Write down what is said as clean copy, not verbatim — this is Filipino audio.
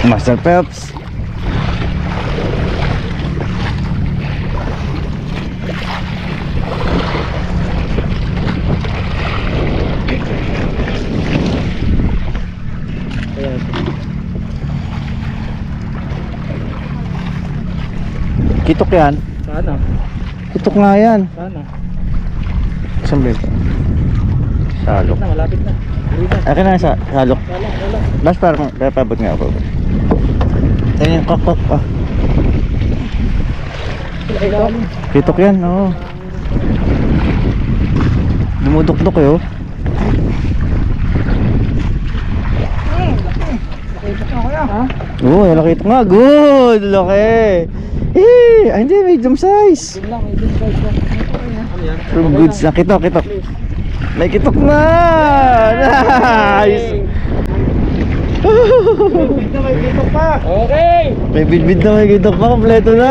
Master Peps. Kitok yan. Sana. Kitok nga yan. Sana. Isang beto. Salok. Malapit na. Akin na sa salok. Salok. Last parang pabot nga ako. Ayun yung kokok. Ah. Kitok yan, oo. Dumudok-dok eh, oh. Oo, yung nakitok nga. Good! Laki! Eh! Ay, hindi, medium size. From goods na. Kitok. May kitok na! Nice! May kitok pa. Okay. May bidbid na, may kitok pa. Kompleto na.